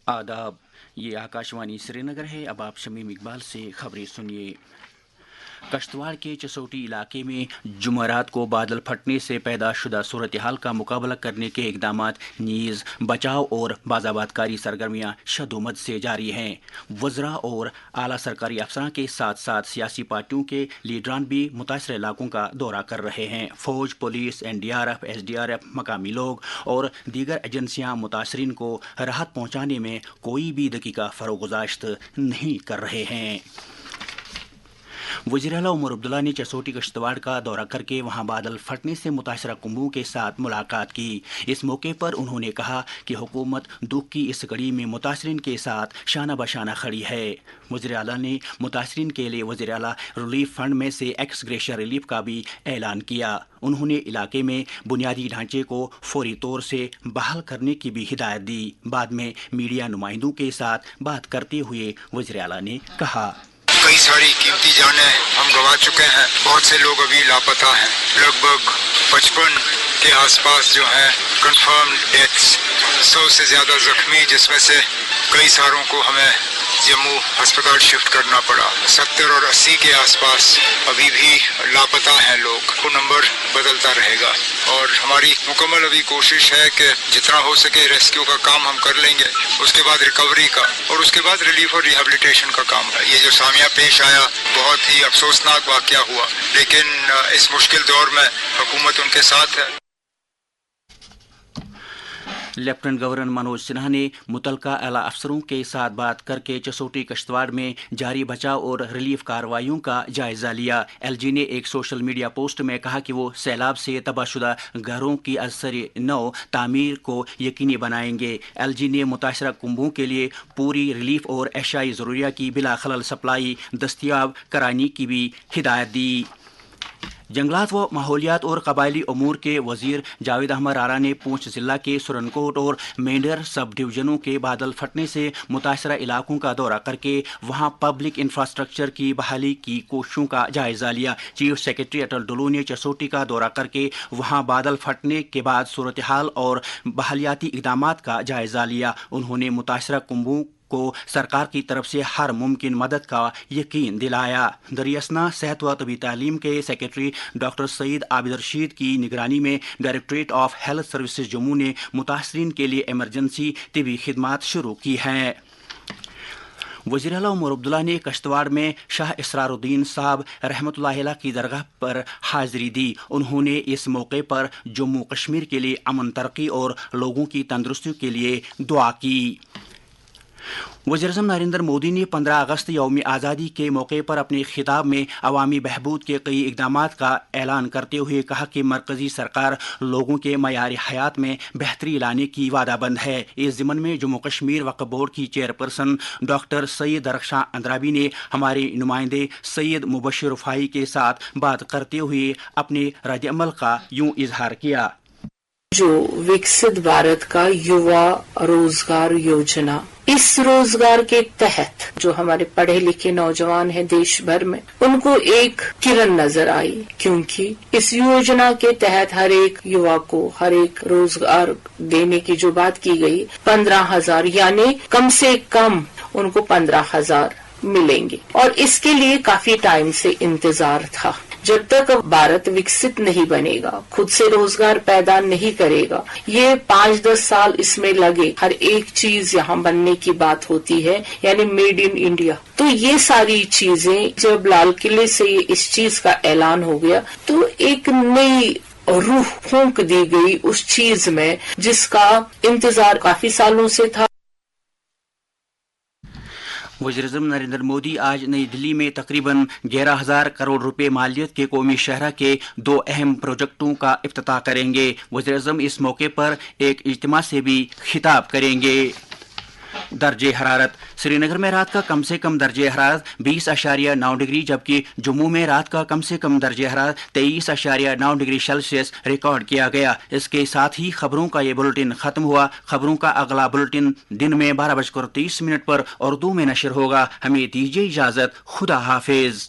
आदाब, ये आकाशवाणी श्रीनगर है। अब आप शमीम इकबाल से खबरें सुनिए। कश्तवाड़ के चसोटी इलाके में जुमेरात को बादल फटने से पैदा शुदा सूरत हाल का मुकाबला करने के इकदाम नीज़ बचाव और बाज़ाबातकारी सरगर्मियाँ शदोमद से जारी हैं। वज़रा और आला सरकारी अफसरान के साथ साथ सियासी पार्टियों के लीडरान भी मुतासर इलाकों का दौरा कर रहे हैं। फ़ौज, पुलिस, NDRF, SDRF, मकामी लोग और दीगर एजेंसियाँ मुतासरीन को राहत पहुँचाने में कोई भी दकीका फ़रोग़ुज़ाश्त नहीं कर रहे हैं। वज़ीर आला उमर अब्दुल्ला ने चसोटी कश्तवाड़ का दौरा करके वहां बादल फटने से मुतासरा कुंबों के साथ मुलाकात की। इस मौके पर उन्होंने कहा कि हुकूमत दुख की इस घड़ी में मुतासरीन के साथ शाना बशाना खड़ी है। वज़ीर आला ने मुतासरीन के लिए वज़ीर आला रिलीफ फंड में से एक्स ग्रेशिया रिलीफ का भी ऐलान किया। उन्होंने इलाके में बुनियादी ढांचे को फौरी तौर से बहाल करने की भी हिदायत दी। बाद में मीडिया नुमाइंदों के साथ बात करते हुए वज़ीर आला ने कहा, कई सारी कीमती जानें हम गंवा चुके हैं, बहुत से लोग अभी लापता हैं। लगभग 55 के आसपास जो हैं कंफर्म डेथ्स, 100 से ज़्यादा जख्मी, जिसमें से कई सारों को हमें जम्मू अस्पताल शिफ्ट करना पड़ा। 70 और 80 के आसपास अभी भी लापता हैं लोग। वो नंबर बदलता रहेगा और हमारी मुकम्मल अभी कोशिश है कि जितना हो सके रेस्क्यू का काम हम कर लेंगे, उसके बाद रिकवरी का और उसके बाद रिलीफ और रिहेबिलिटेशन का काम है। ये जो सामिया पेश आया बहुत ही अफसोसनाक वाक़या हुआ, लेकिन इस मुश्किल दौर में हुकूमत उनके साथ है। लेफ्टिनेंट गवर्नर मनोज सिन्हा ने मुतलका आला अफसरों के साथ बात करके चसोटी कश्तवाड़ में जारी बचाव और रिलीफ कार्रवाइयों का जायजा लिया। LG ने एक सोशल मीडिया पोस्ट में कहा कि वो सैलाब से तबाहशुदा घरों की असर नौ तामीर को यकीनी बनाएंगे। LG ने मुतासरा कुंबों के लिए पूरी रिलीफ और एशियाई ज़रूरिया की बिला खलल सप्लाई दस्तियाब कराने की भी हिदायत दी। जंगलात व माहौलियात और कबायली अमूर के वजीर जावेद अहमद रारा ने पूंछ जिला के सुरनकोट और मेंढर सब डिवीजनों के बादल फटने से मुतासरा इलाकों का दौरा करके वहां पब्लिक इंफ्रास्ट्रक्चर की बहाली की कोशिशों का जायजा लिया। चीफ सेक्रेटरी अटल डुल्लू ने चसोटी का दौरा करके वहां बादल फटने के बाद सूरत हाल और बहालियाती इक़दामात का जायजा लिया। उन्होंने मुतासरा कुंबों को सरकार की तरफ से हर मुमकिन मदद का यकीन दिलाया। दरियासना सेहत व तबी तालीम के सेक्रेटरी डॉक्टर सईद आबिद रशीद की निगरानी में directorate of health services Jammu ने मुतासरीन के लिए इमरजेंसी तिबी खिदमात शुरू की हैं। वज़ीर आला उमर अब्दुल्ला ने कश्तवाड़ में शाह इसरारुद्दीन साहब रहमतुल्लाह अलैह की दरगाह पर हाज़िरी दी। उन्होंने इस मौके पर जम्मू कश्मीर के लिए अमन, तरक्की और लोगों की तंदुरुस्ती के लिए दुआ की। वज़ीर-ए-आज़म नरेंद्र मोदी ने 15 अगस्त यौम आज़ादी के मौके पर अपने खिताब में अवामी बहबूद के कई इक़दामात का ऐलान करते हुए कहा कि मरकज़ी सरकार लोगों के मयार हयात में बेहतरी लाने की वादाबंद है। इस ज़िमन में जम्मू कश्मीर वक्फ़ बोर्ड की चेयरपर्सन डॉक्टर सैयद रक्षा अंद्राबी ने हमारे नुमाइंदे सैयद मुबशिर रुफ़ाई के साथ बात करते हुए अपने रद्द-ए-अमल का यूँ इजहार किया। जो विकसित भारत का युवा रोजगार योजना, इस रोजगार के तहत जो हमारे पढ़े लिखे नौजवान हैं देश भर में, उनको एक किरण नजर आई, क्योंकि इस योजना के तहत हर एक युवा को हर एक रोजगार देने की जो बात की गई, 15,000 यानी कम से कम उनको 15,000 मिलेंगे। और इसके लिए काफी टाइम से इंतजार था। जब तक भारत विकसित नहीं बनेगा, खुद से रोजगार पैदा नहीं करेगा, ये 5-10 साल इसमें लगे, हर एक चीज यहाँ बनने की बात होती है, यानी मेड इन इंडिया। तो ये सारी चीजें जब लाल किले से इस चीज का ऐलान हो गया, तो एक नई रूह फूंक दी गई उस चीज में जिसका इंतजार काफी सालों से था। वज़ीर-ए-आज़म नरेंद्र मोदी आज नई दिल्ली में तकरीबन 11,000 करोड़ रुपए मालियत के कौमी शहरा के 2 अहम प्रोजेक्टों का इफ्तिताह करेंगे। वज़ीर-ए-आज़म इस मौके पर एक इज्तिमा से भी खिताब करेंगे। दर्जे हरारत श्रीनगर में रात का कम से कम दर्जे हरारत 20.9 डिग्री, जबकि जम्मू में रात का कम से कम दर्जे हरारत 23.9 डिग्री सेल्सियस रिकॉर्ड किया गया। इसके साथ ही खबरों का ये बुलेटिन खत्म हुआ। खबरों का अगला बुलेटिन दिन में 12:30 पर उर्दू में नशर होगा। हमें दीजिए इजाजत। खुदा हाफिज।